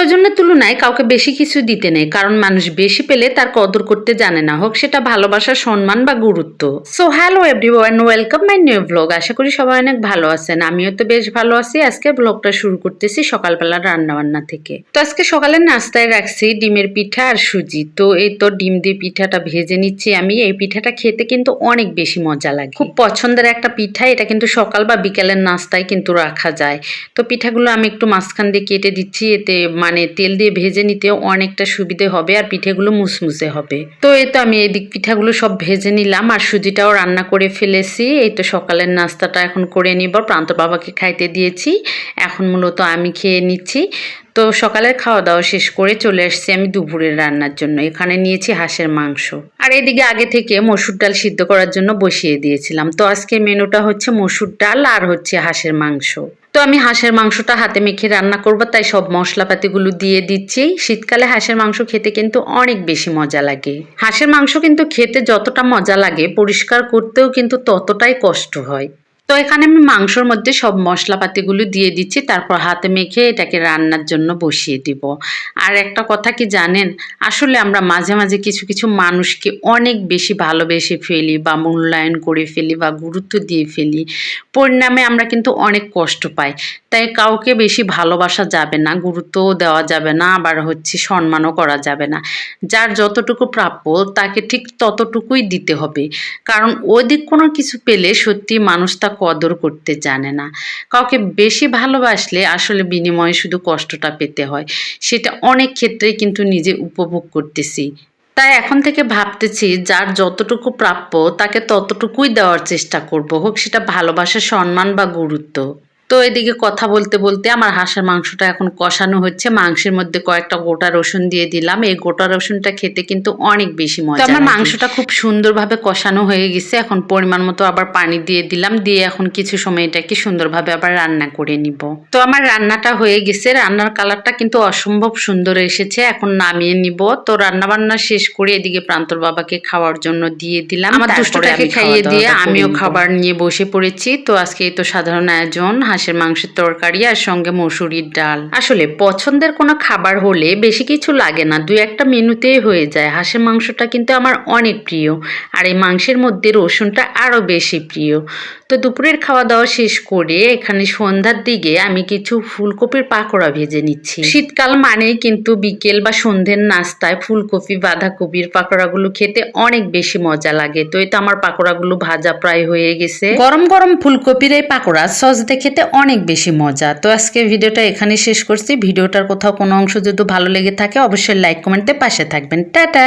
প্রয়োজনের তুলনায় কাউকে বেশি কিছু দিতে নেই, কারণ মানুষ বেশি পেলে তার কদর করতে জানে না, হোক সেটা ভালোবাসা, সম্মান বা গুরুত্ব। So hello everyone, welcome my new blog. আশা করি সবাই অনেক ভালো আছেন, আমিও তো বেশ ভালো আছি। আজকে ব্লগটা শুরু করতেছি সকালবেলা রান্নাবান্না থেকে। তো আজকে সকালের নাস্তায় রাখছি ডিমের পিঠা আর সুজি। তো এই তো ডিম দিয়ে পিঠাটা ভেজে নিচ্ছি আমি। এই পিঠাটা খেতে কিন্তু অনেক বেশি মজা লাগে, খুব পছন্দের একটা পিঠা। এটা কিন্তু সকাল বা বিকেলের নাস্তায় কিন্তু রাখা যায়। তো পিঠাগুলো আমি একটু মাঝখান দিয়ে কেটে দিচ্ছি, এতে মানে তেল দিয়ে ভেজে নিতেও অনেকটা সুবিধে হবে আর পিঠেগুলো মুসমুসে হবে। তো এই তো আমি এদিক পিঠাগুলো সব ভেজে নিলাম আর সুজিটাও রান্না করে ফেলেছি। এই তো সকালের নাস্তাটা এখন করে নিব, প্রান্ত বাবাকে খাইতে দিয়েছি, এখন মূলত আমি খেয়ে নিচ্ছি। তো সকালের খাওয়া দাওয়া শেষ করে চলে আসছি আমি দুপুরের রান্নার জন্য। এখানে নিয়েছি হাঁসের মাংস আর এদিকে আগে থেকে মসুর ডাল সিদ্ধ করার জন্য বসিয়ে দিয়েছিলাম। তো আজকের মেনুটা হচ্ছে মসুর ডাল আর হচ্ছে হাঁসের মাংস। তো আমি হাঁসের মাংসটা হাতে মেখে রান্না করবো, তাই সব মশলাপাতিগুলো দিয়ে দিচ্ছি। শীতকালে হাঁসের মাংস খেতে কিন্তু অনেক বেশি মজা লাগে। হাঁসের মাংস কিন্তু খেতে যতটা মজা লাগে, পরিষ্কার করতেও কিন্তু ততটাই কষ্ট হয়। তো এখানে আমি মাংসর মধ্যে সব মশলাপাতিগুলো দিয়ে দিচ্ছি, তারপর হাতে মেখে এটাকে রান্নার জন্য বসিয়ে দিব। আর একটা কথা কি জানেন, আসলে আমরা মাঝে মাঝে কিছু কিছু মানুষকে অনেক বেশি ভালোবেসে ফেলি বা মূল্যায়ন করে ফেলি বা গুরুত্ব দিয়ে ফেলি, পরিণামে আমরা কিন্তু অনেক কষ্ট পাই। তাই কাউকে বেশি ভালোবাসা যাবে না, গুরুত্বও দেওয়া যাবে না, আবার হচ্ছে সম্মানও করা যাবে না। যার যতটুকু প্রাপ্য তাকে ঠিক ততটুকুই দিতে হবে, কারণ অধিক কোনো কিছু পেলে সত্যি মানুষ তা কদর করতে জানে না। কাউকে বেশি ভালোবাসলে আসলে বিনিময়ে শুধু কষ্টটা পেতে হয়, সেটা অনেক ক্ষেত্রেই কিন্তু নিজে উপভোগ করতেছি। তাই এখন থেকে ভাবতেছি যার যতটুকু প্রাপ্য তাকে ততটুকুই দেওয়ার চেষ্টা করব, হোক সেটা ভালোবাসা, সম্মান বা গুরুত্ব। তো এদিকে কথা বলতে বলতে আমার হাঁসের মাংসটা এখন কষানো হচ্ছে। মাংসের মধ্যে কয়েকটা গোটা রসুন দিয়ে দিলাম। এই গোটা রসুনটা খেতে কিন্তু অনেক বেশি মজা লাগে। আমার মাংসটা খুব সুন্দরভাবে কষানো হয়ে গেছে, এখন পরিমাণ মতো আবার পানি দিয়ে দিলাম, দিয়ে এখন কিছু সময় এটাকে সুন্দরভাবে আবার রান্না করে নিব। তো আমার রান্নাটা হয়ে গেছে, রান্নার কালারটা কিন্তু অসম্ভব সুন্দর এসেছে। এখন নামিয়ে নিব। তো রান্না বান্না শেষ করে এদিকে প্রান্তর বাবাকে খাওয়ার জন্য দিয়ে দিলাম। আমার দুষ্টটাকে খাইয়ে দিয়ে আমিও খাবার নিয়ে বসে পড়েছি। তো আজকে এই তো সাধারণ আয়োজন, হাঁসের মাংসের তরকারি আর সঙ্গে মসুরির ডাল। আসলে পছন্দের কোনো খাবার হলে বেশি কিছু লাগে না, দুই একটা মেনুতেই হয়ে যায়। হাঁসের মাংসটা কিন্তু আমার অনেক প্রিয়, আর এই মাংসের মধ্যে রসুনটা আরও বেশি প্রিয়। তো দুপুরের খাওয়া দাওয়া শেষ করে এখানে সন্ধ্যার দিকে আমি কিছু ফুলকপির পাকোড়া ভেজে নিচ্ছি। শীতকাল মানেই কিন্তু বিকেল বা সন্ধ্যের নাস্তায় ফুলকপি, বাঁধাকপির পাকোড়াগুলো খেতে অনেক বেশি মজা লাগে। তো এই তো আমার পাকোড়াগুলো ভাজা প্রায় হয়ে গেছে। গরম গরম ফুলকপির এই পাকোড়া সস দিয়ে খেতে অনেক বেশি মজা। তো আজকে ভিডিওটা এখানে শেষ করছি। ভিডিওটার কোথাও কোনো অংশ যদি ভালো লেগে থাকে অবশ্যই লাইক কমেন্টে পাশে থাকবেন। টাটা।